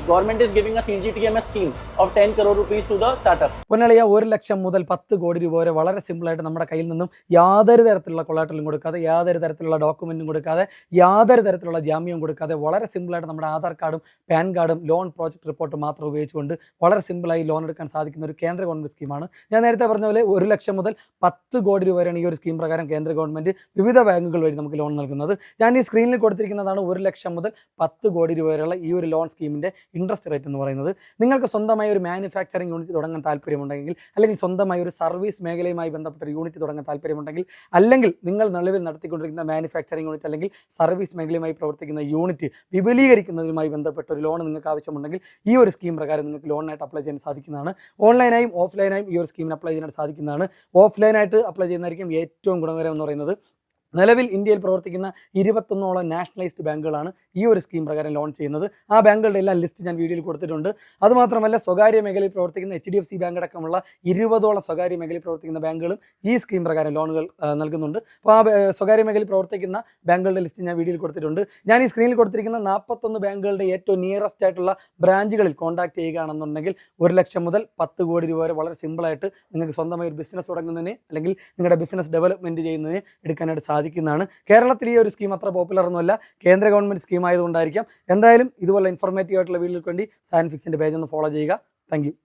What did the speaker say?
Government is giving a CGTMS scheme of 10 crore rupees to the startup. പൊന്നളിയ 1 ലക്ഷം മുതൽ 10 കോടി രൂപ വരെ വളരെ സിമ്പിളായിട്ട് നമ്മുടെ കയ്യിൽ നിന്നും യാതൊരു തരത്തിലുള്ള കൊളാട്ടലും കൊടുക്കാതെ, യാതൊരു തരത്തിലുള്ള ഡോക്യുമെന്റും കൊടുക്കാതെ, യാതൊരു തരത്തിലുള്ള ജാമ്യവും കൊടുക്കാതെ വളരെ സിമ്പിളായിട്ട് നമ്മുടെ ആധാർ കാർഡും പാൻ കാർഡും ലോൺ പ്രോജക്ട് റിപ്പോർട്ട് മാത്രം ഉപയോഗിച്ചുകൊണ്ട് വളരെ സിമ്പിളായി ലോൺ എടുക്കാൻ സാധിക്കുന്ന ഒരു കേന്ദ്ര ഗവൺമെന്റ് സ്കീമാണ്. ഞാൻ നേരത്തെ പറഞ്ഞ പോലെ 1 ലക്ഷം മുതൽ 10 കോടി രൂപ വരെയാണ് ഈ ഒരു സ്കീം പ്രകാരം കേന്ദ്ര ഗവൺമെന്റ് വിവിധ ബാങ്കുകൾ വഴി നമുക്ക് ലോൺ നൽകുന്നത്. ഞാൻ ഈ സ്ക്രീനിൽ കൊടുത്തിരിക്കുന്നതാണ് 1 ലക്ഷം മുതൽ 10 കോടി രൂപ വരെയുള്ള ഈ ഒരു ലോൺ സ്കീമിന്റെ ഇൻട്രസ്റ്റ് റേറ്റ് എന്ന് പറയുന്നത്. നിങ്ങൾക്ക് സ്വന്തമായി ഒരു മാനുഫാക്ചറിംഗ് യൂണിറ്റ് തുടങ്ങാൻ താല്പര്യമുണ്ടെങ്കിൽ, അല്ലെങ്കിൽ സ്വന്തമായി ഒരു സർവീസ് മേഖലയുമായി ബന്ധപ്പെട്ട ഒരു യൂണിറ്റ് തുടങ്ങാൻ താല്പര്യമുണ്ടെങ്കിൽ, അല്ലെങ്കിൽ നിങ്ങൾ നിലവിൽ നടത്തിക്കൊണ്ടിരിക്കുന്ന മാനുഫാക്ചറിംഗ് യൂണിറ്റ് അല്ലെങ്കിൽ സർവീസ് മേഖലയുമായി പ്രവർത്തിക്കുന്ന യൂണിറ്റ് വിപുലീകരിക്കുന്നതുമായി ബന്ധപ്പെട്ട ഒരു ലോൺ നിങ്ങൾക്ക് ആവശ്യമുണ്ടെങ്കിൽ ഈ ഒരു സ്കീം പ്രകാരം നിങ്ങൾക്ക് ലോണിനായിട്ട് അപ്ലൈ ചെയ്യാൻ സാധിക്കുന്നതാണ്. ഓൺലൈനായും ഓഫ്ലൈനായും ഈ ഒരു സ്കീമിന് അപ്ലൈ ചെയ്യാനായിട്ട് സാധിക്കുന്നതാണ്. ഓഫ്ലൈനായിട്ട് അപ്ലൈ ചെയ്യുന്നതായിരിക്കും ഏറ്റവും ഗുണകരം എന്ന് പറയുന്നത്. നിലവിൽ ഇന്ത്യയിൽ പ്രവർത്തിക്കുന്ന 21ഓളം നാഷണലൈസ്ഡ് ബാങ്കുകളാണ് ഈ ഒരു സ്കീം പ്രകാരം ലോൺ ചെയ്യുന്നത്. ആ ബാങ്കുകളുടെ എല്ലാം ലിസ്റ്റ് ഞാൻ വീഡിയോയിൽ കൊടുത്തിട്ടുണ്ട്. അതുമാത്രമല്ല, സ്വകാര്യ മേഖലയിൽ പ്രവർത്തിക്കുന്ന HDFC ബാങ്ക് അടക്കമുള്ള 20ഓളം സ്വകാര്യ മേഖലയിൽ പ്രവർത്തിക്കുന്ന ബാങ്കുകളും ഈ സ്കീം പ്രകാരം ലോണുകൾ നൽകുന്നുണ്ട്. അപ്പോൾ ആ സ്വകാര്യ മേഖലയിൽ പ്രവർത്തിക്കുന്ന ബാങ്കുകളുടെ ലിസ്റ്റ് ഞാൻ വീഡിയോയിൽ കൊടുത്തിട്ടുണ്ട്. ഞാൻ ഈ സ്ക്രീനിൽ കൊടുത്തിരിക്കുന്ന 41 ബാങ്കുകളുടെ ഏറ്റവും നിയറസ്റ്റ് ആയിട്ടുള്ള ബ്രാഞ്ചുകളിൽ കോൺടാക്ട് ചെയ്യുകയാണെന്നുണ്ടെങ്കിൽ 1 ലക്ഷം മുതൽ 10 കോടി രൂപ വരെ വളരെ സിമ്പിളായിട്ട് നിങ്ങൾക്ക് സ്വന്തമായി ഒരു ബിസിനസ് തുടങ്ങുന്നതിന് അല്ലെങ്കിൽ നിങ്ങളുടെ ബിസിനസ് ഡെവലപ്മെൻറ്റ് ചെയ്യുന്നതിന് എടുക്കാനായിട്ട് സാധിക്കുന്നതാണ്. കേരളത്തിൽ ഈ ഒരു സ്കീം അത്ര പോപ്പുലർ ഒന്നുമല്ല, കേന്ദ്ര ഗവൺമെന്റ് സ്കീം ആയതുകൊണ്ടായിരിക്കാം. എന്തായാലും ഇതുപോലെ ഇൻഫോർമേറ്റീവ് ആയിട്ടുള്ള വീഡിയോകൾക്ക് വേണ്ടി സയൻഫിക്സിന്റെ പേജ് ഒന്ന് ഫോളോ ചെയ്യുക. Thank you.